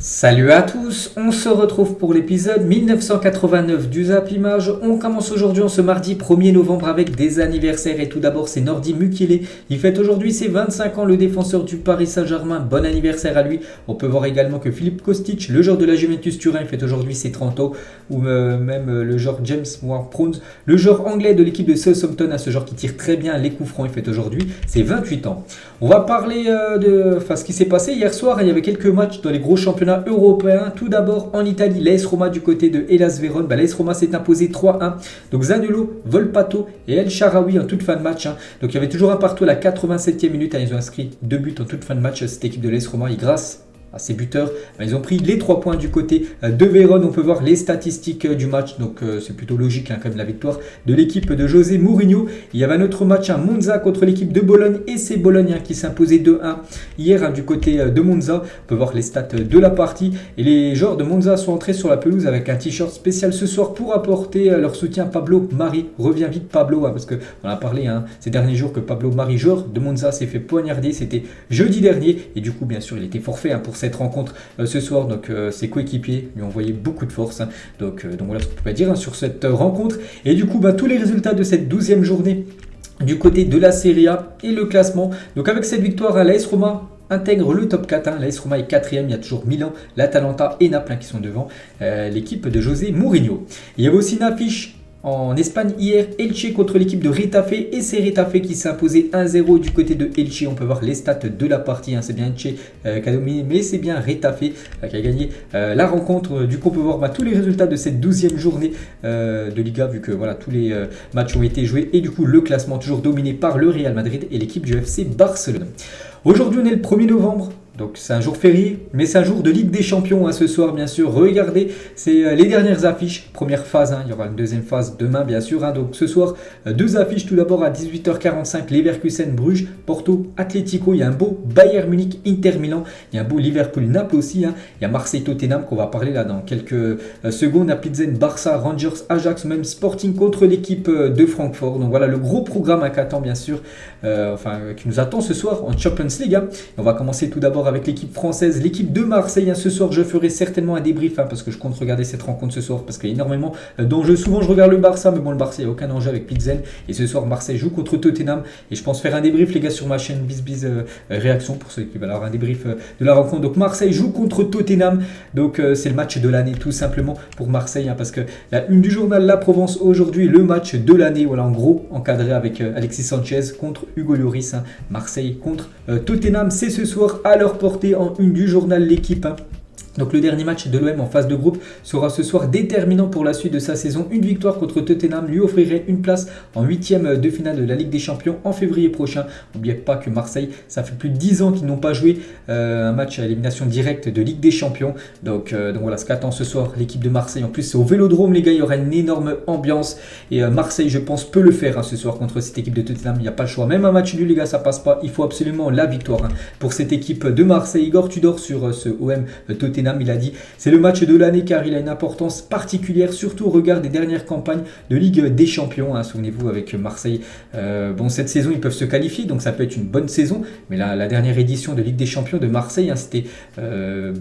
Salut à tous, on se retrouve pour l'épisode 1989 du Zap Image. On commence aujourd'hui en ce mardi 1er novembre avec des anniversaires et tout d'abord c'est Nordi Mukiele. Il fête aujourd'hui ses 25 ans, le défenseur du Paris Saint-Germain. Bon anniversaire à lui. On peut voir également que Philippe Kostic, le joueur de la Juventus Turin, fête aujourd'hui ses 30 ans. Ou même le joueur James Ward-Prowse, le joueur anglais de l'équipe de Southampton, ce joueur qui tire très bien les coups francs, il fête aujourd'hui ses 28 ans. On va parler de ce qui s'est passé hier soir. Il y avait quelques matchs dans les gros championnats européens. Tout d'abord en Italie, l'AS Roma du côté de Hellas Vérone. L'AS Roma s'est imposé 3-1. Donc Zaniolo, Volpato et El Shaarawy en toute fin de match. Donc il y avait toujours un partout à la 87e minute. Ils ont inscrit 2 buts en toute fin de match, cette équipe de l'AS Roma. Et grâce à ces buteurs, ils ont pris les 3 points du côté de Vérone. On peut voir les statistiques du match, donc c'est plutôt logique quand même la victoire de l'équipe de José Mourinho. Il y avait un autre match, Monza contre l'équipe de Bologne, et c'est Bologne qui s'imposait 2-1 hier du côté de Monza. On peut voir les stats de la partie et les joueurs de Monza sont entrés sur la pelouse avec un t-shirt spécial ce soir pour apporter leur soutien. Pablo Mari, reviens vite Pablo, parce que on a parlé ces derniers jours que Pablo Mari, joueur de Monza, s'est fait poignarder. C'était jeudi dernier et du coup bien sûr il était forfait pour cette rencontre ce soir. Donc ses coéquipiers lui ont envoyé beaucoup de force. Donc voilà ce qu'on peut dire sur cette rencontre. Et du coup tous les résultats de cette 12e journée du côté de la Serie A et le classement. Donc avec cette victoire, l'AS Roma intègre le top 4. L'AS Roma est 4e, il y a toujours Milan, l'Atalanta et Naples qui sont devant l'équipe de José Mourinho. Il y avait aussi une affiche en Espagne hier, Elche contre l'équipe de Retafe, et c'est Retafe qui s'est imposé 1-0 du côté de Elche. On peut voir les stats de la partie, c'est bien Elche qui a dominé, mais c'est bien Retafe qui a gagné la rencontre. Du coup on peut voir tous les résultats de cette 12e journée de Liga, vu que tous les matchs ont été joués, et du coup le classement toujours dominé par le Real Madrid et l'équipe du FC Barcelone. Aujourd'hui on est le 1er novembre. Donc c'est un jour férié, mais c'est un jour de Ligue des Champions ce soir bien sûr. Regardez, c'est les dernières affiches, première phase, il y aura une deuxième phase demain bien sûr. Donc ce soir, 2 affiches tout d'abord à 18h45, Leverkusen, Bruges, Porto, Atlético. Il y a un beau Bayern Munich, Inter Milan, il y a un beau Liverpool, Naples aussi. Il y a Marseille, Tottenham qu'on va parler là dans quelques secondes. À Pilsen, Barça, Rangers, Ajax, même Sporting contre l'équipe de Francfort. Donc voilà le gros programme qu'attend bien sûr, qui nous attend ce soir en Champions League. On va commencer tout d'abord avec l'équipe française, l'équipe de Marseille. Ce soir, je ferai certainement un débrief parce que je compte regarder cette rencontre ce soir parce qu'il y a énormément d'enjeux. Souvent, je regarde le Barça, mais bon, le Barça, il n'y a aucun enjeu avec Pilsen. Et ce soir, Marseille joue contre Tottenham. Et je pense faire un débrief, les gars, sur ma chaîne BizBiz Réaction pour ceux qui veulent avoir un débrief de la rencontre. Donc, Marseille joue contre Tottenham. Donc, c'est le match de l'année, tout simplement, pour Marseille. Parce que la une du journal La Provence aujourd'hui, le match de l'année. Voilà, en gros, encadré avec Alexis Sanchez contre Hugo Lloris. Marseille contre Tottenham, c'est ce soir à leur portée en une du journal L'équipe. Donc le dernier match de l'OM en phase de groupe sera ce soir déterminant pour la suite de sa saison. Une victoire contre Tottenham lui offrirait une place en 8e de finale de la Ligue des Champions en février prochain. N'oubliez pas que Marseille, ça fait plus de 10 ans qu'ils n'ont pas joué un match à élimination directe de Ligue des Champions. Donc voilà ce qu'attend ce soir l'équipe de Marseille. En plus c'est au Vélodrome les gars, il y aura une énorme ambiance. Et Marseille je pense peut le faire ce soir contre cette équipe de Tottenham. Il n'y a pas le choix. Même un match nul les gars ça passe pas. Il faut absolument la victoire pour cette équipe de Marseille. Igor Tudor sur ce OM Tottenham. Il a dit c'est le match de l'année car il a une importance particulière, surtout au regard des dernières campagnes de Ligue des Champions. Souvenez-vous avec Marseille, cette saison ils peuvent se qualifier, donc ça peut être une bonne saison, mais la dernière édition de Ligue des Champions de Marseille, c'était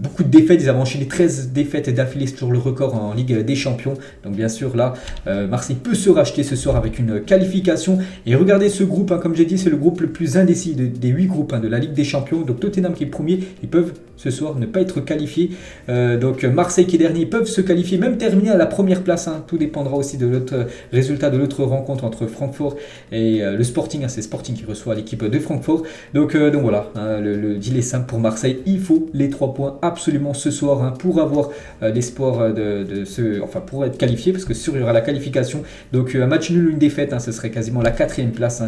beaucoup de défaites. Ils avaient enchaîné 13 défaites d'affilée sur le record en Ligue des Champions. Donc bien sûr là, Marseille peut se racheter ce soir avec une qualification. Et regardez ce groupe, comme j'ai dit, c'est le groupe le plus indécis des 8 groupes de la Ligue des Champions. Donc Tottenham qui est premier, ils peuvent ce soir ne pas être qualifiés. Donc Marseille qui est dernier, ils peuvent se qualifier, même terminer à la première place. Tout dépendra aussi de l'autre résultat de l'autre rencontre entre Francfort et le Sporting. C'est Sporting qui reçoit l'équipe de Francfort. Donc voilà, le deal est simple pour Marseille. Il faut les 3 points absolument ce soir pour avoir l'espoir pour être qualifié, parce que sûr il y aura la qualification. Donc un match nul ou une défaite, ce serait quasiment la 4e place,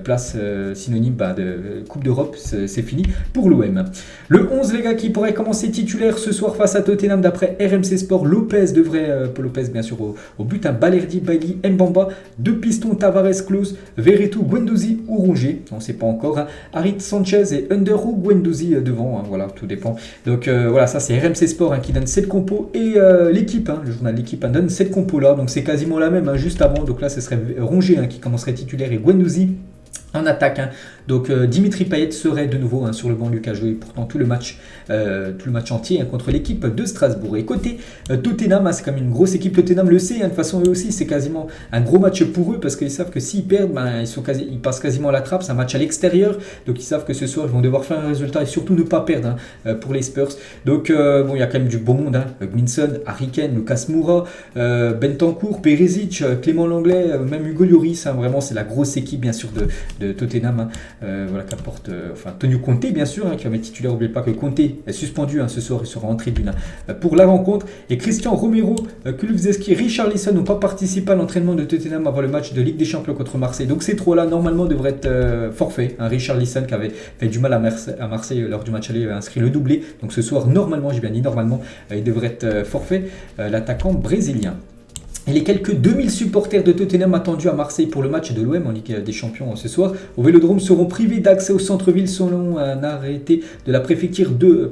place synonyme de Coupe d'Europe. C'est fini pour l'OM. Le 11 les gars qui pourrait commencer titulaire ce soir face à Tottenham d'après RMC Sport. Lopez devrait, Paul Lopez bien sûr au but, Balerdi, Bailly, Mbamba, 2 pistons Tavares, Klose, Veretout, Guendouzi ou Rongier, on ne sait pas encore. Harit, Sanchez et Under ou Guendouzi devant, voilà, tout dépend. Donc voilà, ça c'est RMC Sport qui donne cette compo, et l'équipe, le journal L'équipe donne cette compo là, donc c'est quasiment la même juste avant. Donc là ce serait Rongier qui commencerait titulaire et Guendouzi en attaque. Donc Dimitri Payet serait de nouveau sur le banc. Luc a joué pourtant tout le match entier contre l'équipe de Strasbourg. Et côté Tottenham, c'est quand même une grosse équipe. Tottenham le sait, de toute façon eux aussi c'est quasiment un gros match pour eux parce qu'ils savent que s'ils perdent, ils passent quasiment à la trappe. C'est un match à l'extérieur, donc ils savent que ce soir ils vont devoir faire un résultat et surtout ne pas perdre pour les Spurs. Donc il y a quand même du beau monde, Gminson, Harry Kane, Lucas Moura, Bentancur, Perisic, Clément Langlais, même Hugo Lloris. Vraiment c'est la grosse équipe bien sûr de Tottenham. Qu'apporte Antonio Conte bien sûr, qui va mettre titulaire. N'oubliez pas que Conte est suspendu ce soir, il sera en tribune pour la rencontre. Et Christian Romero, Kulusevski, Richarlison n'ont pas participé à l'entraînement de Tottenham avant le match de Ligue des Champions contre Marseille. Donc ces trois-là normalement devraient être forfaits. Richarlison qui avait fait du mal à Marseille lors du match aller a inscrit le doublé. Donc ce soir normalement, j'ai bien dit normalement, il devrait être forfait, l'attaquant brésilien. Et les quelques 2000 supporters de Tottenham attendus à Marseille pour le match de l'OM en Ligue des Champions ce soir au Vélodrome seront privés d'accès au centre-ville selon un arrêté de la préfecture de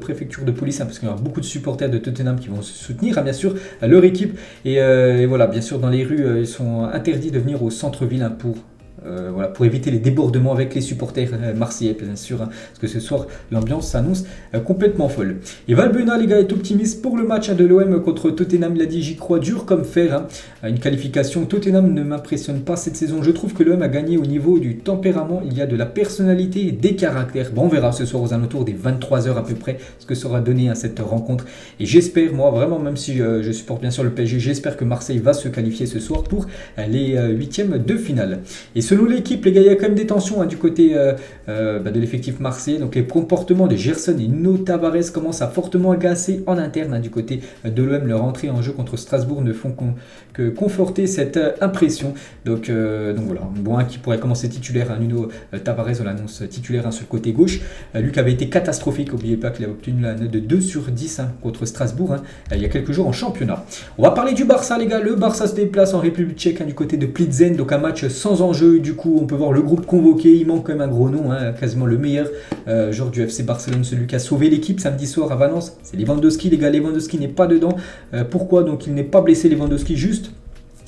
police, parce qu'il y aura beaucoup de supporters de Tottenham qui vont soutenir bien sûr leur équipe. Et voilà, bien sûr dans les rues, ils sont interdits de venir au centre-ville pour éviter les débordements avec les supporters marseillais, bien sûr, parce que ce soir, l'ambiance s'annonce complètement folle. Et Valbuena, les gars, est optimiste pour le match de l'OM contre Tottenham. Il a dit, j'y crois dur comme fer. Une qualification. Tottenham ne m'impressionne pas cette saison. Je trouve que l'OM a gagné au niveau du tempérament. Il y a de la personnalité et des caractères. Bon, on verra ce soir aux alentours des 23h à peu près ce que ça aura donné à cette rencontre. Et j'espère, moi, vraiment, même si je supporte bien sûr le PSG, j'espère que Marseille va se qualifier ce soir pour les huitièmes de finale. Et selon l'équipe, les gars, il y a quand même des tensions du côté de l'effectif marseillais. Donc les comportements de Gerson et Nuno Tavares commencent à fortement agacer en interne du côté de l'OM. Leur entrée en jeu contre Strasbourg ne font que conforter cette impression. Donc voilà, bon, qui pourrait commencer titulaire, Nuno Tavares, on l'annonce titulaire sur le côté gauche. Lui qui avait été catastrophique, n'oubliez pas qu'il a obtenu la note de 2/10 contre Strasbourg il y a quelques jours en championnat. On va parler du Barça, les gars. Le Barça se déplace en République tchèque du côté de Plzeň, donc un match sans enjeu. Du coup, on peut voir le groupe convoqué. Il manque quand même un gros nom, quasiment le meilleur joueur du FC Barcelone, celui qui a sauvé l'équipe samedi soir à Valence. C'est Lewandowski, les gars. Lewandowski n'est pas dedans. Pourquoi? Donc il n'est pas blessé, Lewandowski, juste.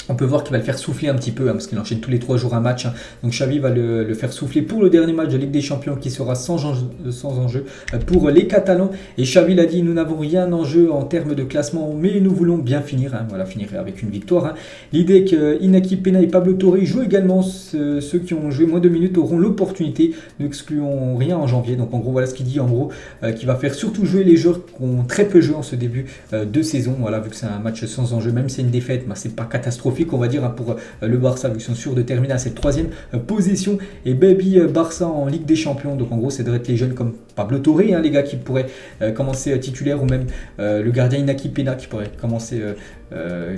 On peut voir qu'il va le faire souffler un petit peu parce qu'il enchaîne tous les 3 jours un match. Donc Xavi va le faire souffler pour le dernier match de Ligue des Champions qui sera sans enjeu pour les Catalans. Et Xavi l'a dit, nous n'avons rien en jeu en termes de classement, mais nous voulons bien finir. Voilà, finir avec une victoire. L'idée que Inaki Pena et Pablo Torre jouent également, ceux qui ont joué moins de minutes auront l'opportunité. Nous n'excluons rien en janvier. Donc en gros, voilà ce qu'il dit. En gros, qu'il va faire surtout jouer les joueurs qui ont très peu joué en ce début de saison. Voilà, vu que c'est un match sans enjeu, même si c'est une défaite, c'est pas catastrophique, on va dire, pour le Barça, vu qu'ils sont sûrs de terminer à cette 3e position. Et Baby Barça en Ligue des Champions. Donc en gros, ça devrait être les jeunes comme Pablo Torre, les gars, qui pourraient commencer titulaire, ou même le gardien Inaki Pena qui pourrait commencer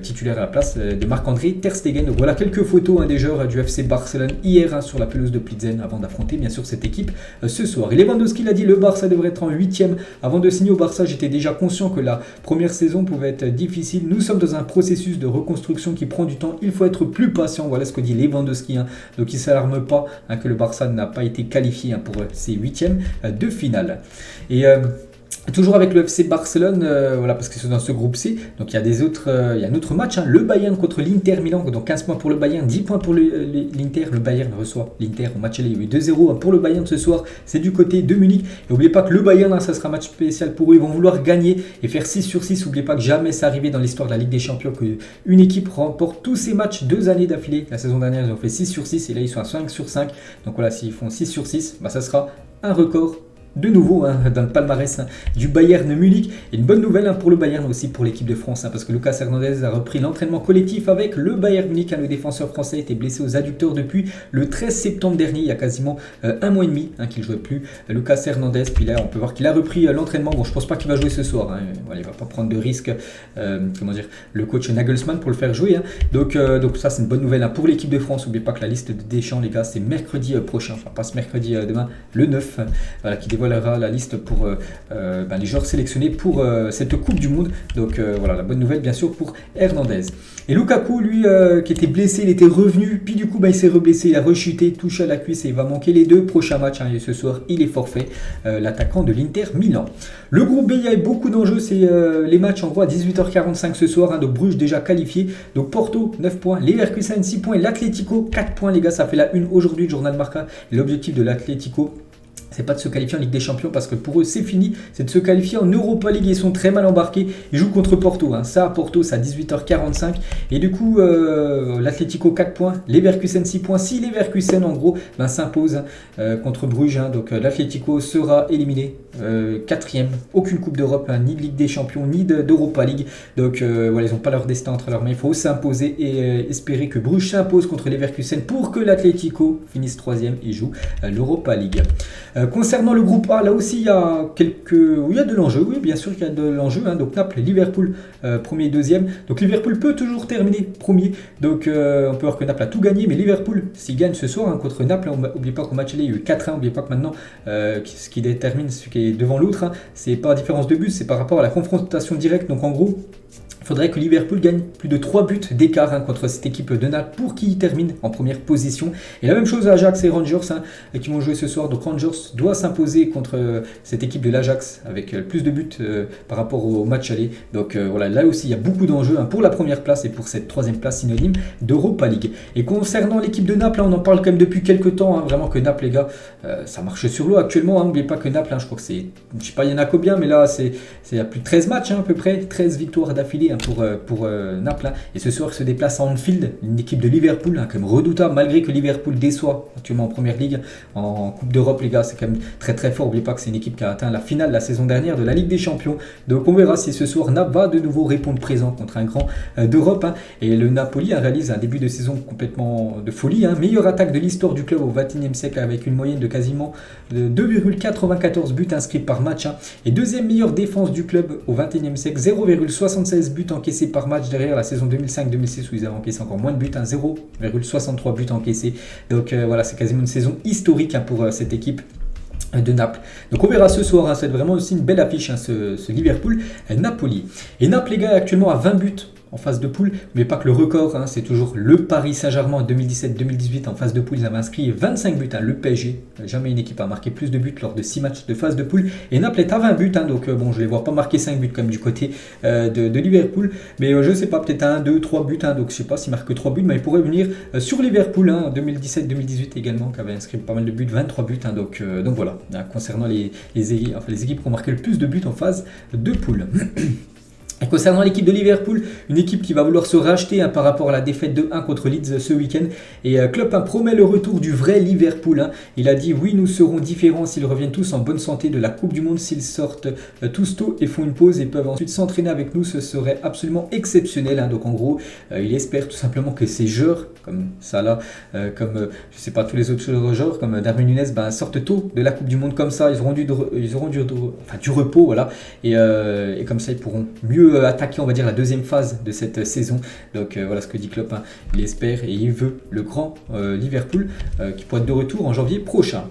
titulaire à la place de Marc-André Ter Stegen. Donc voilà quelques photos des joueurs du FC Barcelone hier sur la pelouse de Plzeň avant d'affronter bien sûr cette équipe ce soir. Et Lewandowski l'a dit, le Barça devrait être en 8e. Avant de signer au Barça, j'étais déjà conscient que la première saison pouvait être difficile. Nous sommes dans un processus de reconstruction qui prend du temps. Il faut être plus patient. Voilà ce que dit Lewandowski. Donc il ne s'alarme pas que le Barça n'a pas été qualifié pour ses 8e de finale. Et toujours avec le FC Barcelone, voilà, parce que c'est dans ce groupe C. Donc il y a un autre match, le Bayern contre l'Inter Milan. Donc 15 points pour le Bayern, 10 points pour l'Inter. Le Bayern reçoit l'Inter au match aller. Il y a eu 2-0 pour le Bayern ce soir. C'est du côté de Munich. Et n'oubliez pas que le Bayern, ça sera un match spécial pour eux. Ils vont vouloir gagner et faire 6/6. N'oubliez pas que jamais ça arrivé dans l'histoire de la Ligue des Champions qu'une équipe remporte tous ces matchs 2 années d'affilée. La saison dernière, ils ont fait 6/6 et là, ils sont à 5/5. Donc voilà, s'ils font 6/6, ça sera un record de nouveau dans le palmarès du Bayern Munich. Et une bonne nouvelle pour le Bayern, aussi pour l'équipe de France, parce que Lucas Hernandez a repris l'entraînement collectif avec le Bayern Munich. Le défenseur français était blessé aux adducteurs depuis le 13 septembre dernier, il y a quasiment un mois et demi qu'il ne jouait plus. Lucas Hernandez, puis là on peut voir qu'il a repris l'entraînement. Bon, je pense pas qu'il va jouer ce soir, voilà, il va pas prendre de risque, le coach Nagelsmann pour le faire jouer. Donc ça c'est une bonne nouvelle pour l'équipe de France. N'oubliez pas que la liste de Deschamps, les gars, c'est mercredi prochain, enfin pas ce mercredi demain, le 9, voilà, qui dévoile dévoilera la liste pour les joueurs sélectionnés pour cette Coupe du Monde. Donc voilà, la bonne nouvelle bien sûr pour Hernandez. Et Lukaku, lui, qui était blessé, il était revenu, puis du coup il s'est reblessé, il a rechuté, touche à la cuisse et il va manquer les 2 prochains matchs. Et ce soir, il est forfait, l'attaquant de l'Inter Milan. Le groupe B, il y a beaucoup d'enjeux, c'est les matchs en gros à 18h45 ce soir. Donc Bruges déjà qualifié, donc Porto 9 points, Leverkusen 6 points, l'Atlético 4 points les gars, ça fait la une aujourd'hui, le journal Marca. L'objectif de l'Atlético, c'est pas de se qualifier en Ligue des Champions parce que pour eux c'est fini, c'est de se qualifier en Europa League. Ils sont très mal embarqués, ils jouent contre Porto, ça à Porto c'est à 18h45 et du coup l'Atlético 4 points, Leverkusen 6 points. Si Leverkusen en gros s'impose contre Bruges, donc l'Atlético sera éliminé 4ème, aucune Coupe d'Europe, ni de Ligue des Champions ni d'Europa League. Donc voilà, ils n'ont pas leur destin entre leurs mains, il faut s'imposer et espérer que Bruges s'impose contre Leverkusen pour que l'Atlético finisse 3ème et joue l'Europa League. Concernant le groupe A, là aussi il y a de l'enjeu, oui bien sûr qu'il y a de l'enjeu, donc Naples et Liverpool premier et deuxième, donc Liverpool peut toujours terminer premier, donc on peut voir que Naples a tout gagné, mais Liverpool s'il gagne ce soir contre Naples, n'oubliez pas qu'au match aller il y a eu 4-1, n'oubliez pas que maintenant ce qui détermine ce qui est devant l'autre, c'est pas différence de but, c'est par rapport à la confrontation directe, donc en gros il faudrait que Liverpool gagne plus de 3 buts d'écart contre cette équipe de Naples pour qu'il termine en première position. Et la même chose à Ajax et Rangers qui vont jouer ce soir. Donc Rangers doit s'imposer contre cette équipe de l'Ajax avec plus de buts par rapport au match aller. Donc voilà, là aussi il y a beaucoup d'enjeux pour la première place et pour cette 3ème place synonyme d'Europa League. Et concernant l'équipe de Naples, on en parle quand même depuis quelques temps, vraiment que Naples les gars, ça marche sur l'eau actuellement. N'oubliez pas que Naples, je crois que c'est, je sais pas il y en a combien, mais là c'est il y a plus de 13 matchs à peu près, 13 victoires d'affilée pour Naples. Et ce soir, il se déplace à Anfield, une équipe de Liverpool, quand même redoutable, malgré que Liverpool déçoit actuellement en première ligue. En Coupe d'Europe, les gars, c'est quand même très très fort. N'oubliez pas que c'est une équipe qui a atteint la finale la saison dernière de la Ligue des Champions. Donc on verra si ce soir Naples va de nouveau répondre présent contre un grand d'Europe. Et le Napoli réalise un début de saison complètement de folie. Meilleure attaque de l'histoire du club au XXIe siècle avec une moyenne de quasiment 2,94 buts inscrits par match. Et deuxième meilleure défense du club au XXIe siècle, 0,76 buts encaissés par match derrière la saison 2005-2006 où ils avaient encaissé encore moins de buts, 0,63 buts encaissés. Donc voilà, c'est quasiment une saison historique pour cette équipe de Naples. Donc on verra ce soir, c'est vraiment aussi une belle affiche ce Liverpool-Napoli. Et Naples les gars est actuellement à 20 buts en phase de poule, mais pas que le record, c'est toujours le Paris Saint-Germain en 2017-2018 en phase de poule, ils avaient inscrit 25 buts, le PSG, jamais une équipe a marqué plus de buts lors de 6 matchs de phase de poule, et Naples est à 20 buts, donc bon je les vois pas marquer 5 buts comme du côté de Liverpool, mais je sais pas, peut-être 1, 2, 3 buts, donc je sais pas s'ils marquent 3 buts, mais ils pourraient venir sur Liverpool en 2017-2018 également, qui avait inscrit pas mal de buts, 23 buts, donc voilà, concernant les équipes qui ont marqué le plus de buts en phase de poule. Et concernant l'équipe de Liverpool, une équipe qui va vouloir se racheter par rapport à la défaite de 1 contre Leeds ce week-end. Et Klopp promet le retour du vrai Liverpool. Il a dit oui, nous serons différents s'ils reviennent tous en bonne santé de la Coupe du Monde, s'ils sortent tous tôt et font une pause et peuvent ensuite s'entraîner avec nous, ce serait absolument exceptionnel. Donc en gros, il espère tout simplement que ces joueurs comme Salah, comme je sais pas tous les autres joueurs comme Darwin Núñez sortent tôt de la Coupe du Monde, comme ça ils auront du repos, voilà, et comme ça ils pourront mieux attaquer on va dire la deuxième phase de cette saison. Donc voilà ce que dit Klopp, il espère et il veut le grand Liverpool qui pourrait être de retour en janvier prochain.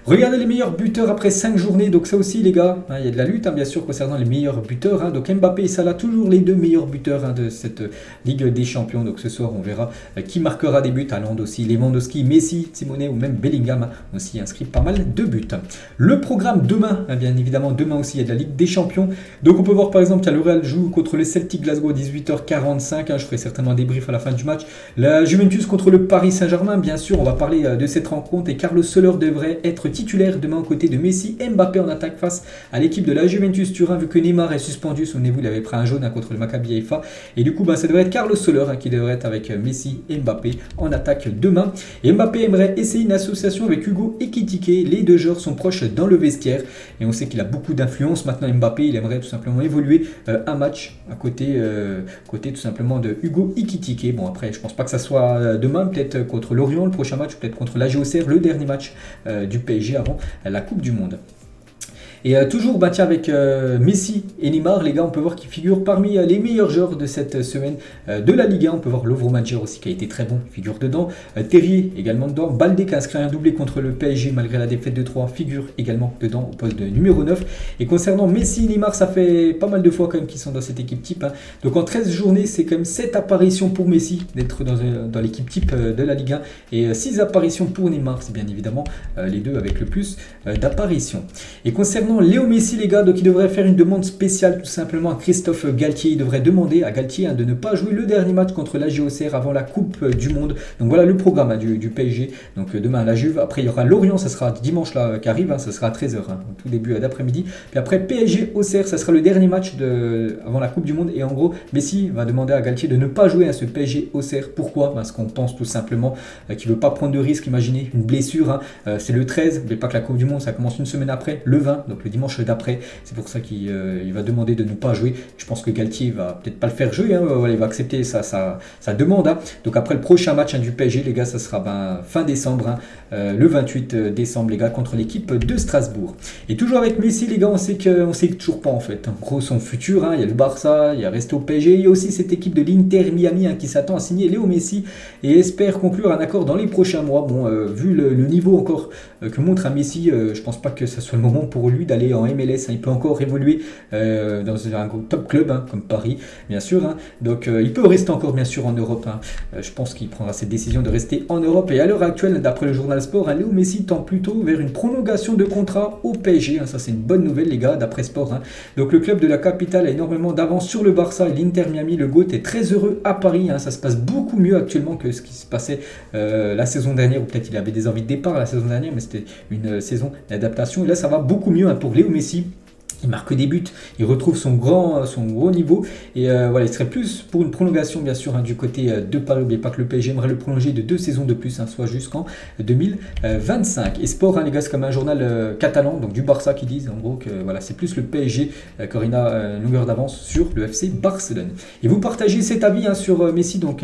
Regardez les meilleurs buteurs après 5 journées, donc ça aussi les gars, il y a de la lutte bien sûr concernant les meilleurs buteurs, donc Mbappé et Salah toujours les deux meilleurs buteurs de cette Ligue des Champions, donc ce soir on verra qui marquera des buts, Haaland aussi, Lewandowski, Messi, Simone ou même Bellingham aussi inscrit pas mal de buts. Le programme demain, bien évidemment demain aussi il y a de la Ligue des Champions, donc on peut voir par exemple qu'il y a le Real joue contre le Celtic Glasgow à 18h45, je ferai certainement un débrief à la fin du match, la Juventus contre le Paris Saint-Germain, bien sûr on va parler de cette rencontre et Carlos Soler devrait être titulaire demain aux côtés de Messi, Mbappé en attaque face à l'équipe de la Juventus Turin vu que Neymar est suspendu, souvenez-vous il avait pris un jaune contre le Maccabi Haïfa et du coup ça devrait être Carlos Soler qui devrait être avec Messi et Mbappé en attaque demain. Et Mbappé aimerait essayer une association avec Hugo Ekitike, les deux joueurs sont proches dans le vestiaire et on sait qu'il a beaucoup d'influence maintenant. Mbappé il aimerait tout simplement évoluer un match à côté tout simplement de Hugo Ekitike. Bon après je pense pas que ça soit demain, peut-être contre Lorient le prochain match, peut-être contre l'AG Auxerre le dernier match du PSG avant la Coupe du Monde. Et toujours tiens, avec Messi et Neymar, les gars, on peut voir qu'ils figurent parmi les meilleurs joueurs de cette semaine de la Ligue 1. On peut voir Lovro Majer aussi qui a été très bon, figure dedans. Terrier également dedans. Baldé qui a inscrit un doublé contre le PSG malgré la défaite de 3, figure également dedans au poste de numéro 9. Et concernant Messi et Neymar, ça fait pas mal de fois quand même qu'ils sont dans cette équipe type. Donc en 13 journées, c'est quand même 7 apparitions pour Messi d'être dans l'équipe type de la Ligue 1 et 6 apparitions pour Neymar, c'est bien évidemment les deux avec le plus d'apparitions. Et concernant Léo Messi, les gars, donc il devrait faire une demande spéciale tout simplement à Christophe Galtier. Il devrait demander à Galtier de ne pas jouer le dernier match contre la Auxerre avant la Coupe du Monde. Donc voilà le programme du PSG. Donc demain la Juve, après il y aura Lorient, ça sera dimanche là qui arrive, ça sera à 13h, tout début d'après-midi. Puis après PSG Auxerre, ça sera le dernier match avant la Coupe du Monde. Et en gros, Messi va demander à Galtier de ne pas jouer à ce PSG Auxerre. Pourquoi? Parce qu'on pense tout simplement qu'il ne veut pas prendre de risque. Imaginez une blessure, c'est le 13, mais pas que la Coupe du Monde, ça commence une semaine après, le 20, donc le dimanche d'après. C'est pour ça qu'il va demander de ne pas jouer. Je pense que Galtier va peut-être pas le faire jouer, il va accepter sa demande. Donc après le prochain match du PSG, les gars, ça sera fin décembre, le 28 décembre, les gars, contre l'équipe de Strasbourg. Et toujours avec Messi, les gars, on sait toujours pas en fait. En gros, son futur, il y a le Barça, il y a resté au PSG, il y a aussi cette équipe de l'Inter Miami qui s'attend à signer Léo Messi et espère conclure un accord dans les prochains mois. Bon, vu le niveau encore que montre un Messi, je pense pas que ce soit le moment pour lui d'aller en MLS. Il peut encore évoluer dans un top club comme Paris, bien sûr. Donc il peut rester encore bien sûr en Europe. Je pense qu'il prendra cette décision de rester en Europe. Et à l'heure actuelle, d'après le journal Sport, Léo Messi tend plutôt vers une prolongation de contrat au PSG. Ça c'est une bonne nouvelle, les gars, d'après Sport. Donc le club de la capitale a énormément d'avance sur le Barça et l'Inter Miami. Le GOAT est très heureux à Paris. Ça se passe beaucoup mieux actuellement que ce qui se passait la saison dernière, ou peut-être il avait des envies de départ la saison dernière, mais c'était une saison d'adaptation. Et là, ça va beaucoup mieux pour Léo Messi. Il marque des buts, il retrouve son gros niveau et voilà, il serait plus pour une prolongation bien sûr du côté de Paris. N'oubliez pas que le PSG aimerait le prolonger de 2 saisons de plus, soit jusqu'en 2025. Et Sport, les gars, c'est comme un journal catalan, donc du Barça, qui disent en gros que voilà, c'est plus le PSG qui aurait une longueur d'avance sur le FC Barcelone. Et vous partagez cet avis sur Messi, donc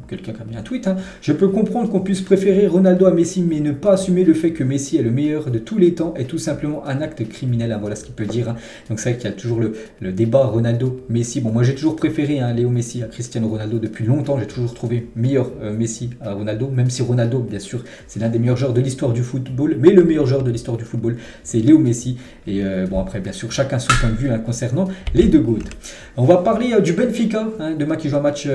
quelqu'un qui a mis un tweet. Je peux comprendre qu'on puisse préférer Ronaldo à Messi, mais ne pas assumer le fait que Messi est le meilleur de tous les temps est tout simplement un acte criminel. Voilà ce qu'il peut dire. Donc c'est vrai qu'il y a toujours le débat Ronaldo-Messi. Bon, moi j'ai toujours préféré Léo Messi à Cristiano Ronaldo depuis longtemps. J'ai toujours trouvé meilleur Messi à Ronaldo, même si Ronaldo, bien sûr, c'est l'un des meilleurs joueurs de l'histoire du football. Mais le meilleur joueur de l'histoire du football, c'est Léo Messi. Et bon, après, bien sûr, chacun son point de vue concernant les deux GOAT. On va parler du Benfica, demain qui joue un match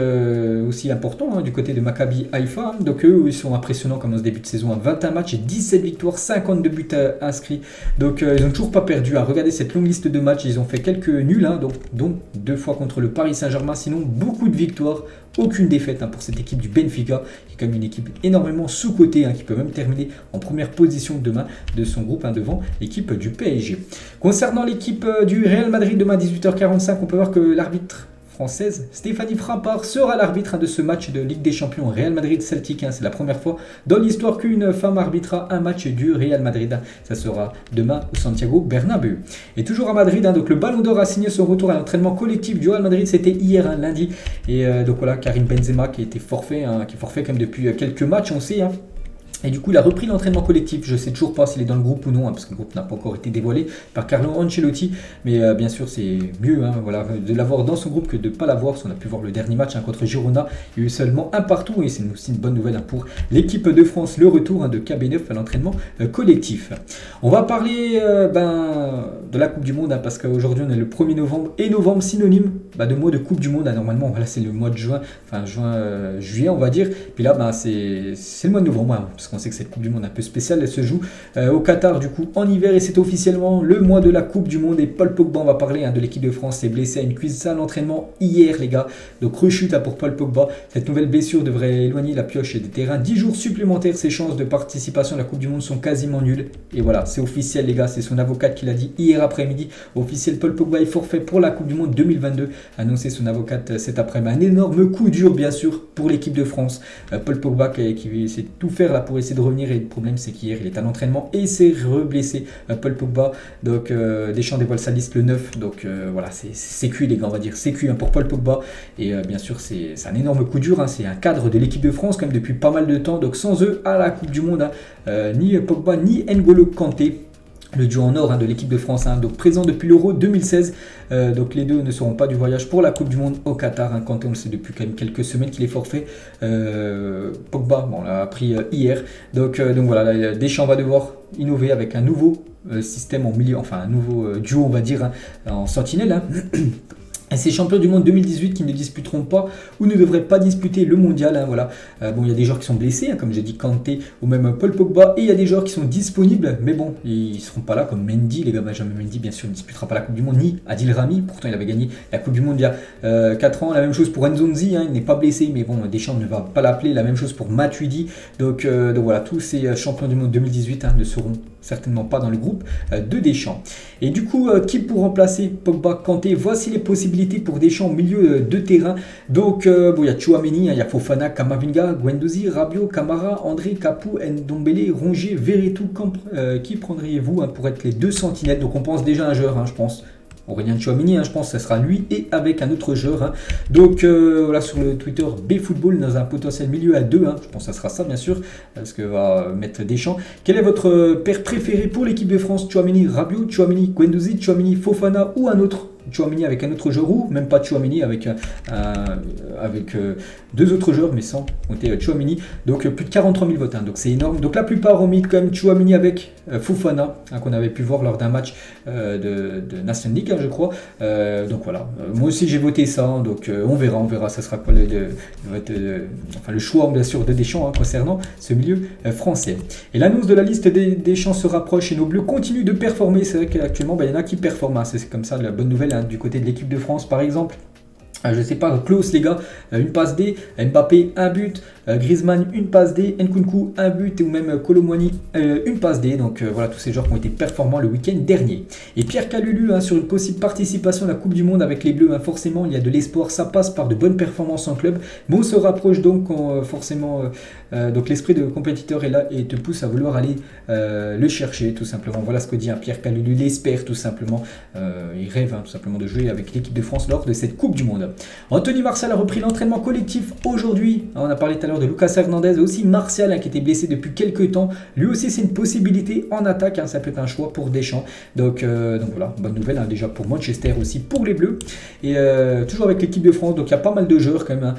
aussi important du côté de Maccabi Haïfa. Donc eux, ils sont impressionnants comme dans ce début de saison. 21 matchs et 17 victoires, 52 buts inscrits. Donc ils n'ont toujours pas perdu. Regardez cette longue liste de matchs, ils ont fait quelques nuls, dont 2 fois contre le Paris Saint-Germain, sinon beaucoup de victoires, aucune défaite pour cette équipe du Benfica, qui est quand même une équipe énormément sous-cotée, qui peut même terminer en première position demain de son groupe devant l'équipe du PSG. Concernant l'équipe du Real Madrid, demain 18h45, on peut voir que l'arbitre française, Stéphanie Frappart, sera l'arbitre de ce match de Ligue des Champions Real Madrid-Celtic. C'est la première fois dans l'histoire qu'une femme arbitrera un match du Real Madrid. Ça sera demain au Santiago Bernabéu. Et toujours à Madrid, donc le Ballon d'Or a signé son retour à l'entraînement collectif du Real Madrid. C'était hier, lundi. Et donc voilà, Karim Benzema qui était forfait, qui est forfait quand même depuis quelques matchs, on sait. Et du coup, il a repris l'entraînement collectif. Je ne sais toujours pas s'il est dans le groupe ou non, parce que le groupe n'a pas encore été dévoilé par Carlo Ancelotti. Mais bien sûr, c'est mieux voilà, de l'avoir dans son groupe que de ne pas l'avoir. On a pu voir le dernier match contre Girona. Il y a eu seulement un partout. Et c'est aussi une bonne nouvelle pour l'équipe de France. Le retour de KB9 à l'entraînement collectif. On va parler de la Coupe du Monde, parce qu'aujourd'hui, on est le 1er novembre. Et novembre, synonyme de mois de Coupe du Monde. Normalement, voilà, c'est le mois de juin, juillet, on va dire. Puis là, c'est le mois de novembre. Parce qu'on sait que cette Coupe du Monde un peu spéciale, elle se joue au Qatar du coup en hiver et c'est officiellement le mois de la Coupe du Monde. Et Paul Pogba, on va parler de l'équipe de France, s'est blessé à une cuisse à l'entraînement hier, les gars. Donc rechute pour Paul Pogba. Cette nouvelle blessure devrait éloigner la pioche des terrains 10 jours supplémentaires. Ses chances de participation à la Coupe du Monde sont quasiment nulles. Et voilà, c'est officiel, les gars, c'est son avocate qui l'a dit hier après-midi. Officiel, Paul Pogba est forfait pour la Coupe du Monde 2022. Annoncé son avocate cet après-midi. Un énorme coup dur, bien sûr, pour l'équipe de France. Paul Pogba qui sait tout faire là pour essayer de revenir, et le problème c'est qu'hier il est à l'entraînement et s'est reblessé. Paul Pogba, donc Deschamps dévoile sa liste le 9, donc voilà, c'est cuit, les gars, on va dire c'est cuit pour Paul Pogba. Et bien sûr c'est un énorme coup dur, c'est un cadre de l'équipe de France quand même depuis pas mal de temps, donc sans eux à la Coupe du Monde, ni Pogba ni N'Golo Kanté. le duo en or de l'équipe de France, donc présent depuis l'Euro 2016. Donc les deux ne seront pas du voyage pour la Coupe du Monde au Qatar. Quand on le sait depuis quand même quelques semaines qu'il est forfait. Pogba, on l'a appris hier. Donc voilà, Deschamps va devoir innover avec un nouveau système en milieu, enfin un nouveau duo, on va dire, en sentinelle. Et ces champions du monde 2018 qui ne disputeront pas ou ne devraient pas disputer le mondial. Voilà. Bon, il y a des joueurs qui sont blessés, comme j'ai dit, Kanté ou même Paul Pogba. Et il y a des joueurs qui sont disponibles, mais bon, ils ne seront pas là, comme Mendy, les gars. Benjamin Mendy, bien sûr, ne disputera pas la Coupe du Monde, ni Adil Rami. Pourtant, il avait gagné la Coupe du Monde il y a 4 ans. La même chose pour Nzonzi, il n'est pas blessé, mais bon, Deschamps ne va pas l'appeler. La même chose pour Matuidi. Donc voilà, tous ces champions du monde 2018 ne seront certainement pas dans le groupe de Deschamps. Et du coup, qui pour remplacer Pogba, Kanté? Voici les possibilités pour Deschamps au milieu de terrain. Donc, il y a Tchouaméni, il y a Fofana, Kamavinga, Guendouzi, Rabiot, Camara, André, Capou, Ndombele, Rongier, Verretou. Qui prendriez-vous pour être les deux sentinelles? Donc, on pense déjà à un joueur, je pense. Aurélien Tchouaméni, je pense que ce sera lui et avec un autre joueur. Donc voilà, sur le Twitter BFootball, dans un potentiel milieu à 2, je pense que ça sera ça bien sûr, parce que va mettre Deschamps. Quel est votre paire préféré pour l'équipe de France? Tchouaméni, Rabiot, Tchouaméni, Guendouzi, Tchouaméni, Fofana ou un autre? Tchouaméni avec un autre joueur ou même pas Tchouaméni avec deux autres joueurs, mais sans compter Tchouaméni. Donc plus de 43 000 votes, donc c'est énorme. Donc la plupart ont mis quand même Tchouaméni avec Fofana, qu'on avait pu voir lors d'un match de National League, je crois. Donc voilà, moi aussi j'ai voté ça, donc on verra, ça sera quoi le choix bien sûr de Deschamps concernant ce milieu français. Et l'annonce de la liste des Deschamps se rapproche et nos Bleus continuent de performer. C'est vrai qu'actuellement il y en a qui performent, c'est comme ça la bonne nouvelle du côté de l'équipe de France par exemple. Je sais pas, Klaus les gars, une passe D, Mbappé un but, Griezmann une passe D, Nkunku un but ou même Kolo Muani une passe D. Donc voilà tous ces joueurs qui ont été performants le week-end dernier. Et Pierre Kalulu sur une possible participation à la Coupe du Monde avec les Bleus, forcément il y a de l'espoir, ça passe par de bonnes performances en club. Mais on se rapproche donc forcément, donc l'esprit de compétiteur est là et te pousse à vouloir aller le chercher tout simplement. Voilà ce que dit Pierre Kalulu, il espère tout simplement, il rêve tout simplement de jouer avec l'équipe de France lors de cette Coupe du Monde. Anthony Martial a repris l'entraînement collectif aujourd'hui. On a parlé tout à l'heure de Lucas Hernandez, aussi Martial qui était blessé depuis quelques temps. Lui aussi c'est une possibilité en attaque, ça peut être un choix pour Deschamps. Donc voilà, bonne nouvelle déjà pour Manchester aussi, pour les Bleus. Et toujours avec l'équipe de France, donc il y a pas mal de joueurs quand même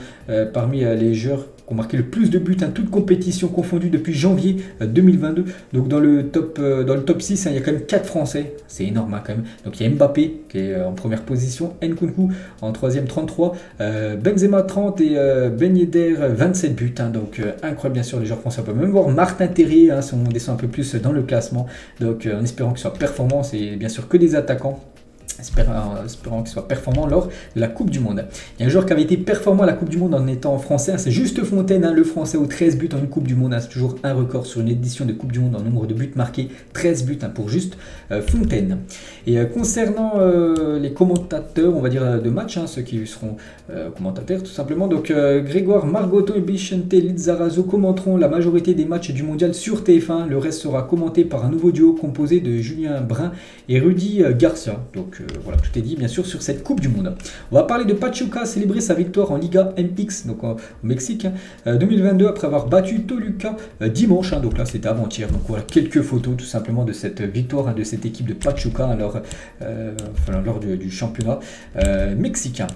parmi les joueurs qui ont marqué le plus de buts, toutes compétitions confondues depuis janvier 2022. Donc dans le top 6, il y a quand même 4 Français, c'est énorme quand même. Donc il y a Mbappé qui est en première position, Nkunku en troisième 33, Benzema 30 et Ben Yedder 27 buts. Donc incroyable bien sûr les joueurs français. On peut même voir Martin Terrier si on descend un peu plus dans le classement. Donc en espérant qu'il soit performant, c'est bien sûr que des attaquants. Espérant qu'il soit performant lors de la Coupe du Monde. Il y a un joueur qui avait été performant à la Coupe du Monde en étant français, c'est Juste Fontaine, le français aux 13 buts en une Coupe du Monde. C'est toujours un record sur une édition de Coupe du Monde en nombre de buts marqués, 13 buts pour Juste Fontaine. Et concernant les commentateurs, on va dire de match, ceux qui seront commentateurs tout simplement, donc Grégoire Margoton et Bichente Lizarazo commenteront la majorité des matchs du mondial sur TF1. Le reste sera commenté par un nouveau duo composé de Julien Brun et Rudy Garcia. Donc voilà, tout est dit bien sûr sur cette Coupe du Monde. On va parler de Pachuca, célébrer sa victoire en Liga MX, donc au Mexique, 2022, après avoir battu Toluca dimanche, donc là c'était avant-hier. Donc voilà, quelques photos tout simplement de cette victoire de cette équipe de Pachuca lors du championnat mexicain.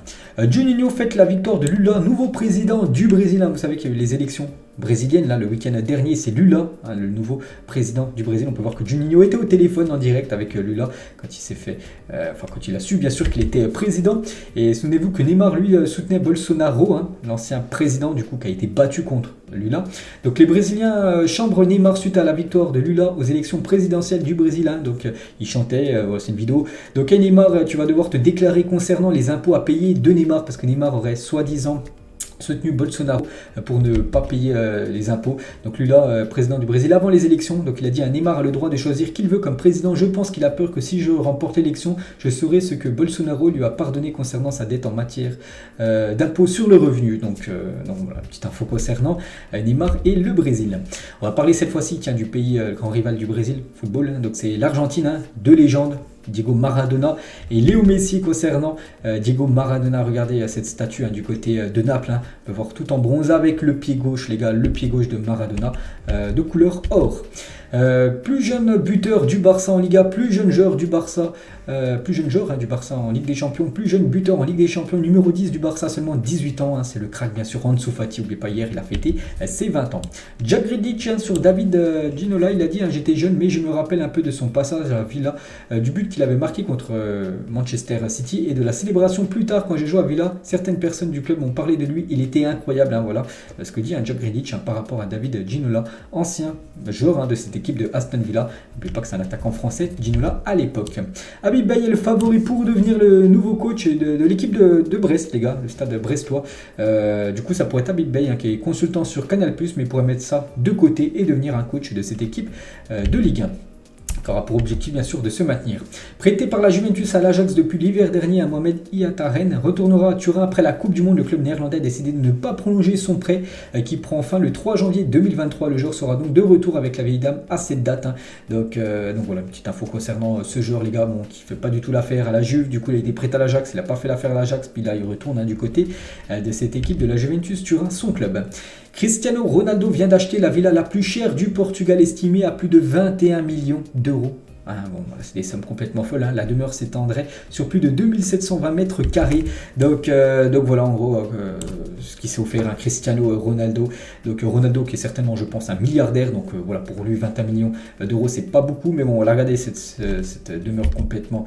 Juninho fête la victoire de Lula, nouveau président du Brésil. Vous savez qu'il y a eu les élections brésilienne. Là, le week-end dernier, c'est Lula, le nouveau président du Brésil. On peut voir que Juninho était au téléphone en direct avec Lula quand il s'est fait, quand il a su bien sûr qu'il était président. Et souvenez-vous que Neymar, lui, soutenait Bolsonaro, l'ancien président du coup qui a été battu contre Lula. Donc les Brésiliens chambrent Neymar suite à la victoire de Lula aux élections présidentielles du Brésil. Donc il chantait, c'est une vidéo. Donc Neymar, tu vas devoir te déclarer concernant les impôts à payer de Neymar parce que Neymar aurait soi-disant soutenu Bolsonaro pour ne pas payer les impôts. Donc Lula, président du Brésil avant les élections, donc il a dit à Neymar a le droit de choisir qui il veut comme président. Je pense qu'il a peur que si je remporte l'élection, je saurai ce que Bolsonaro lui a pardonné concernant sa dette en matière d'impôts sur le revenu. Donc voilà, petite info concernant Neymar et le Brésil. On va parler cette fois-ci du pays grand rival du Brésil, football. Donc c'est l'Argentine, deux légendes, Diego Maradona et Léo Messi. Concernant Diego Maradona, regardez cette statue du côté de Naples, on peut voir tout en bronze avec le pied gauche, les gars, le pied gauche de Maradona de couleur or. Plus jeune buteur du Barça en Liga, plus jeune joueur du Barça, plus jeune joueur du Barça en Ligue des Champions, plus jeune buteur en Ligue des Champions, numéro 10 du Barça, seulement 18 ans, c'est le crack bien sûr, Ansu Fati, n'oubliez pas hier, il a fêté ses 20 ans. Jack Grealish sur David Ginola, il a dit j'étais jeune mais je me rappelle un peu de son passage à Villa, du but qu'il avait marqué contre Manchester City et de la célébration plus tard quand j'ai joué à Villa. Certaines personnes du club m'ont parlé de lui, il était incroyable, voilà ce que dit Jack Grealish par rapport à David Ginola, ancien joueur de cette équipe de Aston Villa. N'oubliez pas que c'est un attaquant français, Ginola à l'époque. Habib Beye est le favori pour devenir le nouveau coach de l'équipe de Brest, les gars, le stade brestois. Du coup, ça pourrait être Habib Beye qui est consultant sur Canal+, mais il pourrait mettre ça de côté et devenir un coach de cette équipe de Ligue 1. Qui aura pour objectif bien sûr de se maintenir. Prêté par la Juventus à l'Ajax depuis l'hiver dernier, Mohamed Ihataren retournera à Turin après la Coupe du Monde. Le club néerlandais a décidé de ne pas prolonger son prêt qui prend fin le 3 janvier 2023. Le joueur sera donc de retour avec la vieille dame à cette date. Donc voilà, une petite info concernant ce joueur, les gars, qui ne fait pas du tout l'affaire à la Juve. Du coup, il a été prêté à l'Ajax, il n'a pas fait l'affaire à l'Ajax, puis là il retourne du côté de cette équipe de la Juventus Turin, son club. Cristiano Ronaldo vient d'acheter la villa la plus chère du Portugal, estimée à plus de 21 millions d'euros. C'est des sommes complètement folles. La demeure s'étendrait sur plus de 2720 mètres carrés. Donc voilà en gros ce qui s'est offert à Cristiano Ronaldo. Donc Ronaldo qui est certainement, je pense, un milliardaire. Donc voilà, pour lui 21 millions d'euros c'est pas beaucoup. Mais bon, regardez cette demeure complètement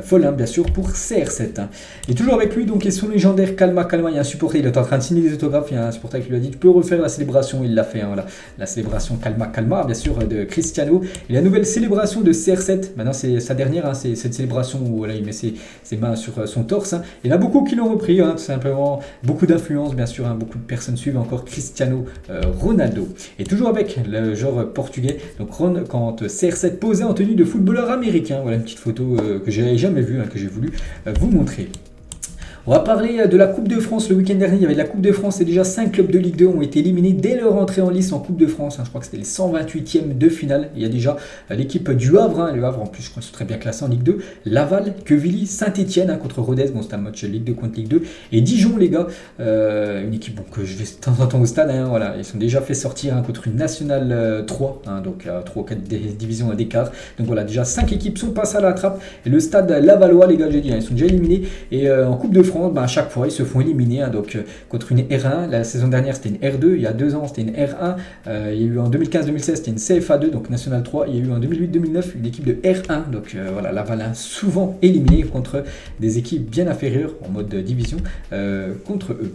folle, bien sûr, pour CR7. Et toujours avec lui, donc, est son légendaire Kalma. Il y a un supporter, il est en train de signer des autographes. Il y a un supporter qui lui a dit tu peux refaire la célébration. Il l'a fait, voilà. La célébration Kalma, bien sûr, de Cristiano. Et la nouvelle célébration de CR7, maintenant c'est sa dernière, c'est cette célébration où voilà, il met ses mains sur son torse. Il y en a beaucoup qui l'ont repris, tout simplement. Beaucoup d'influence, bien sûr, beaucoup de personnes suivent encore Cristiano Ronaldo. Et toujours avec le joueur portugais, donc quand CR7 posait en tenue de footballeur américain. Voilà une petite photo que j'ai jamais vu, que j'ai voulu vous montrer. On va parler de la Coupe de France. Le week-end dernier, il y avait la Coupe de France et déjà 5 clubs de Ligue 2 ont été éliminés dès leur entrée en lice en Coupe de France. Je crois que c'était les 128e de finale. Il y a déjà l'équipe du Havre. Le Havre, en plus, je crois que c'est très bien classé en Ligue 2. Laval, Quevilly, Saint-Etienne contre Rodez. Bon, c'est un match Ligue 2 contre Ligue 2. Et Dijon, les gars, une équipe que je vais de temps en temps au stade. Voilà, ils sont déjà fait sortir contre une Nationale 3. Donc, 3 ou 4 divisions d'écart. Donc voilà, déjà 5 équipes sont passées à la trappe. Et le stade lavallois, les gars, j'ai dit, ils sont déjà éliminés. Et en Coupe de France, à chaque fois ils se font éliminer donc contre une R1. La saison dernière c'était une R2, il y a 2 ans c'était une R1, il y a eu en 2015-2016 c'était une CFA2 donc National 3, il y a eu en 2008-2009 une équipe de R1 donc voilà, Laval souvent éliminé contre des équipes bien inférieures en mode division contre eux.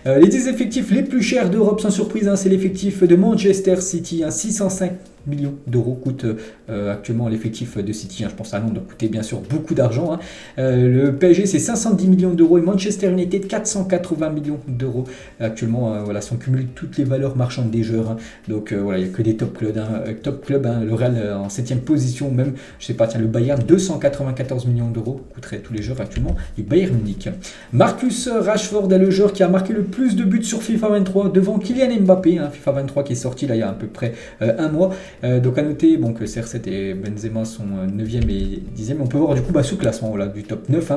Les 10 effectifs les plus chers d'Europe sans surprise, c'est l'effectif de Manchester City, 605 millions d'euros coûte actuellement l'effectif de City. Je pense à Londres doit coûter bien sûr beaucoup d'argent. Le PSG c'est 510 millions d'euros et Manchester United 480 millions d'euros actuellement. Voilà, si on cumule toutes les valeurs marchandes des joueurs. Donc voilà, il n'y a que des top clubs. Le Real en 7ème position, même je sais pas, le Bayern 294 millions d'euros coûterait tous les joueurs actuellement du Bayern Munich. Marcus Rashford est le joueur qui a marqué le plus de buts sur FIFA 23 devant Kylian Mbappé. FIFA 23 qui est sorti là il y a à peu près un mois. Donc à noter que CR7 et Benzema sont 9e et 10e. On peut voir du coup sous classement du top 9.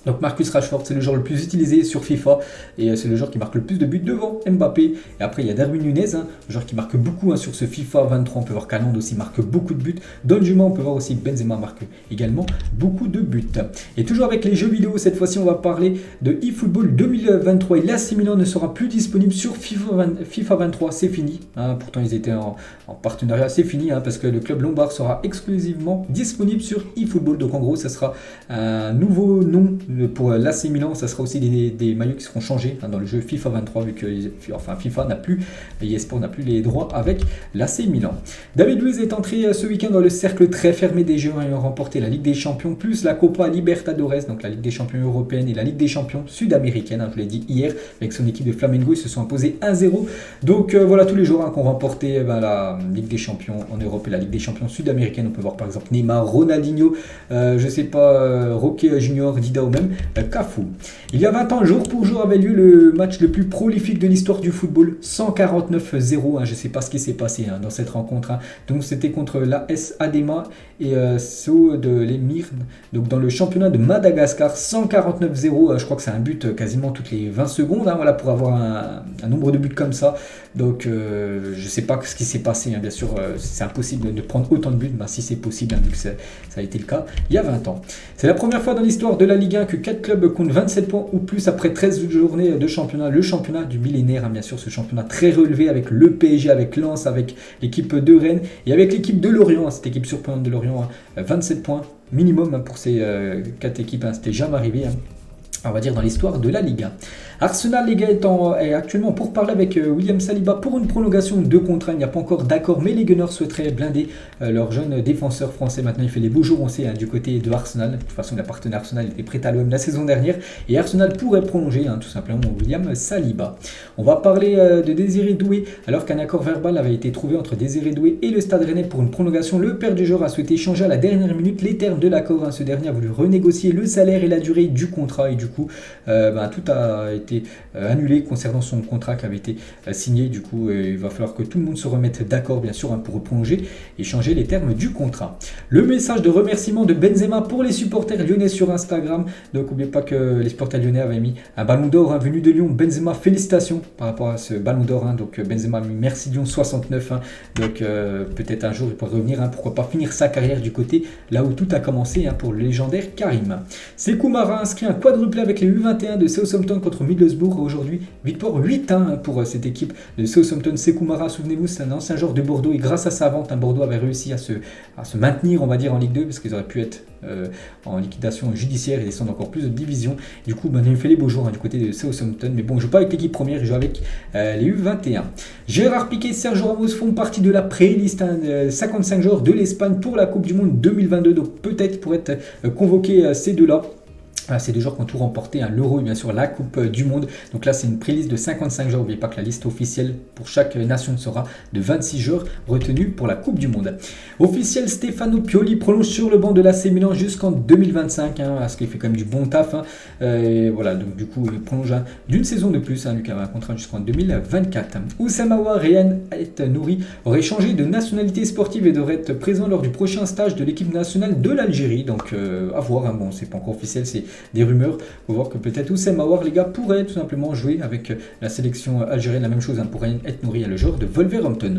Donc Marcus Rashford, c'est le joueur le plus utilisé sur FIFA et c'est le joueur qui marque le plus de buts devant Mbappé. Et après il y a Darwin Nunez, le joueur qui marque beaucoup sur ce FIFA 23. On peut voir qu'Haaland aussi marque beaucoup de buts. Don Juma, on peut voir aussi Benzema marque également beaucoup de buts. Et toujours avec les jeux vidéo, cette fois-ci on va parler de eFootball 2023. Et l'AC Milan ne sera plus disponible sur FIFA 23, c'est fini. Pourtant ils étaient en partenariat, c'est fini parce que le club lombard sera exclusivement disponible sur eFootball. Donc en gros ça sera un nouveau nom pour l'AC Milan, ça sera aussi des maillots qui seront changés dans le jeu FIFA 23 vu que FIFA n'a plus, eSport n'a plus les droits avec l'AC Milan. David Luiz est entré ce week-end dans le cercle très fermé des jeux ayant remporté la Ligue des Champions plus la Copa Libertadores, donc la Ligue des Champions européenne et la Ligue des Champions sud-américaine. Je l'ai dit hier, avec son équipe de Flamengo, ils se sont imposés 1-0. Donc voilà tous les joueurs qui ont remporté la Ligue des Champions en Europe et la Ligue des Champions sud-américaine. On peut voir par exemple Neymar, Ronaldinho, je sais pas, Roque Junior, Dida ou même même Cafu. Il y a 20 ans, jour pour jour, avait lieu le match le plus prolifique de l'histoire du football, 149-0. Je ne sais pas ce qui s'est passé dans cette rencontre. Donc c'était contre l'AS Adema et SO de l'Émir, donc dans le championnat de Madagascar, 149-0. Je crois que c'est un but quasiment toutes les 20 secondes, voilà, pour avoir un nombre de buts comme ça. Donc je ne sais pas ce qui s'est passé, bien sûr, c'est impossible de prendre autant de buts, si c'est possible, vu que ça a été le cas il y a 20 ans. C'est la première fois dans l'histoire de la Ligue 1 que 4 clubs comptent 27 points ou plus après 13 journées de championnat, le championnat du millénaire, bien sûr, ce championnat très relevé avec le PSG, avec Lens, avec l'équipe de Rennes et avec l'équipe de Lorient, cette équipe surprenante de Lorient, 27 points minimum pour ces 4 équipes, c'était jamais arrivé, on va dire, dans l'histoire de la Ligue 1. Arsenal, les gars, est actuellement pour parler avec William Saliba pour une prolongation de contrat. Il n'y a pas encore d'accord, mais les Gunners souhaiteraient blinder leur jeune défenseur français. Maintenant, il fait les beaux jours, on sait, du côté de Arsenal. De toute façon, la partenaire Arsenal était prête à l'OM la saison dernière. Et Arsenal pourrait prolonger, tout simplement, William Saliba. On va parler de Désiré Doué. Alors qu'un accord verbal avait été trouvé entre Désiré Doué et le Stade Rennais pour une prolongation, le père du joueur a souhaité changer à la dernière minute les termes de l'accord. Ce dernier a voulu renégocier le salaire et la durée du contrat. Et du coup, tout a été annulé concernant son contrat qui avait été signé. Du coup, il va falloir que tout le monde se remette d'accord, bien sûr, pour prolonger et changer les termes du contrat. Le message de remerciement de Benzema pour les supporters lyonnais sur Instagram. Donc, n'oubliez pas que les supporters lyonnais avaient mis un ballon d'or venu de Lyon. Benzema, félicitations par rapport à ce ballon d'or. Donc, Benzema, merci Lyon 69. Donc, peut-être un jour, il pourrait revenir. Pourquoi pas finir sa carrière du côté là où tout a commencé pour le légendaire Karim. Sékou Mara a inscrit un quadruplé avec les U21 de Southampton contre Middlesbrough aujourd'hui. Victoire 8-1 pour cette équipe de Southampton. Sékou Mara, souvenez-vous, c'est un ancien joueur de Bordeaux et grâce à sa vente, Bordeaux avait réussi à se maintenir, on va dire, en Ligue 2 parce qu'ils auraient pu être en liquidation judiciaire et descendre encore plus de divisions. Du coup, il fait les beaux jours du côté de Southampton. Mais bon, il ne joue pas avec l'équipe première, il joue avec les U21. Gérard Piqué et Sergio Ramos font partie de la pré-liste 55 joueurs de l'Espagne pour la Coupe du Monde 2022. Donc peut-être pour être convoqués ces deux-là. C'est des joueurs qui ont tout remporté, l'Euro et bien sûr la Coupe du Monde. Donc là, c'est une pré-liste de 55 joueurs. N'oubliez pas que la liste officielle pour chaque nation sera de 26 joueurs retenus pour la Coupe du Monde. Officiel, Stefano Pioli prolonge sur le banc de l'AC Milan jusqu'en 2025, parce qu'il fait quand même du bon taf. Et voilà, donc du coup, il prolonge d'une saison de plus. Lui qui avait un contrat jusqu'en 2024. Oussama Aouar et Reyan El Nouri auraient changé de nationalité sportive et devraient être présents lors du prochain stage de l'équipe nationale de l'Algérie. Donc à voir, bon, c'est pas encore officiel, c'est des rumeurs. On va voir que peut-être Oussama Aouar, les gars, pourrait tout simplement jouer avec la sélection algérienne. La même chose pour Reyan El Nouri, le joueur de Wolverhampton.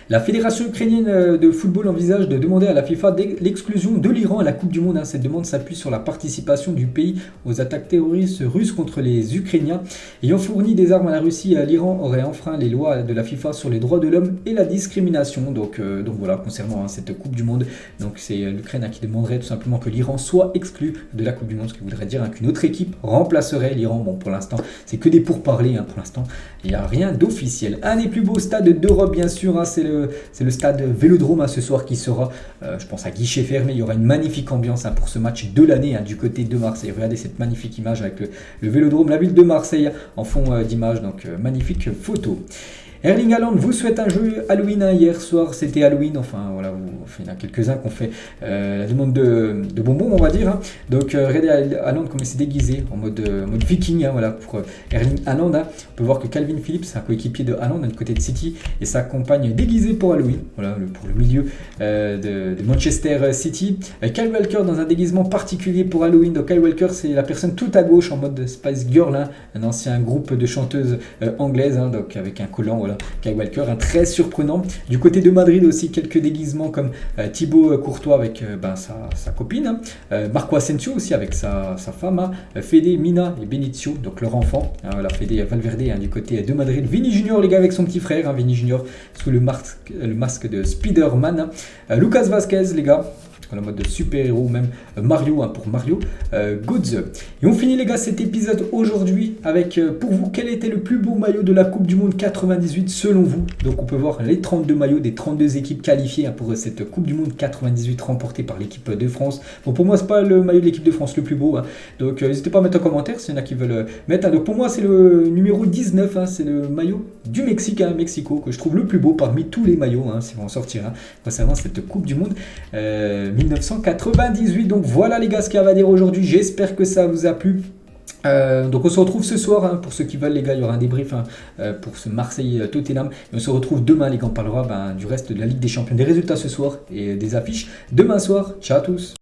La fédération ukrainienne de football envisage de demander à la FIFA l'exclusion de l'Iran à la Coupe du Monde. Cette demande s'appuie sur la participation du pays aux attaques terroristes russes contre les Ukrainiens. Ayant fourni des armes à la Russie, l'Iran aurait enfreint les lois de la FIFA sur les droits de l'homme et la discrimination. Donc voilà, concernant cette Coupe du Monde, donc c'est l'Ukraine qui demanderait tout simplement que l'Iran soit exclu de la Coupe du Monde, ce qui voudrait dire qu'une autre équipe remplacerait l'Iran. Bon, pour l'instant, c'est que des pourparlers. Pour l'instant, il n'y a rien d'officiel. Un des plus beaux stades d'Europe, bien sûr, c'est le stade Vélodrome ce soir qui sera, je pense, à guichet fermé. Il y aura une magnifique ambiance pour ce match de l'année du côté de Marseille. Regardez cette magnifique image avec le Vélodrome, la ville de Marseille en fond d'image. Donc magnifique photo. Erling Haaland vous souhaite un jeu Halloween. Hier soir, c'était Halloween. Enfin, voilà, il y en a quelques-uns qui ont fait la demande de bonbons, on va dire. Donc, regardez Haaland comme il s'est déguisé en mode viking. Voilà, pour Erling Haaland. On peut voir que Calvin Phillips, un coéquipier de Haaland, du côté de City, et sa compagne déguisée pour Halloween. Voilà, pour le milieu de Manchester City. Kyle Walker dans un déguisement particulier pour Halloween. Donc, Kyle Walker, c'est la personne tout à gauche en mode Spice Girl, un ancien groupe de chanteuses anglaises, donc avec un collant. Voilà, Kyle Walker, très surprenant. Du côté de Madrid aussi, quelques déguisements comme Thibaut Courtois avec sa copine, Marco Asensio aussi avec sa femme, Fede, Mina et Benicio, donc leur enfant, la Fede Valverde du côté de Madrid, Vini Junior, les gars, avec son petit frère, Vini Junior sous le masque de Spider-Man, Lucas Vazquez, les gars, en mode de super-héros, même Mario pour Mario Goods. Et on finit, les gars, cet épisode aujourd'hui avec, pour vous, quel était le plus beau maillot de la Coupe du Monde 98 selon vous? Donc on peut voir les 32 maillots des 32 équipes qualifiées pour cette Coupe du Monde 98 remportée par l'équipe de France. Bon, pour moi, c'est pas le maillot de l'équipe de France le plus beau, donc n'hésitez pas à mettre en commentaire s'il y en a qui veulent mettre. Donc pour moi, c'est le numéro 19, c'est le maillot du Mexique, Mexico, que je trouve le plus beau parmi tous les maillots, si on en sortir, concernant cette Coupe du Monde 1998. Donc voilà les gars ce qu'il y a à dire aujourd'hui, j'espère que ça vous a plu. Donc on se retrouve ce soir, hein, pour ceux qui veulent les gars, il y aura un débrief pour ce Marseille-Tottenham. On se retrouve demain les gars, on parlera du reste de la Ligue des Champions, des résultats ce soir et des affiches demain soir. Ciao à tous.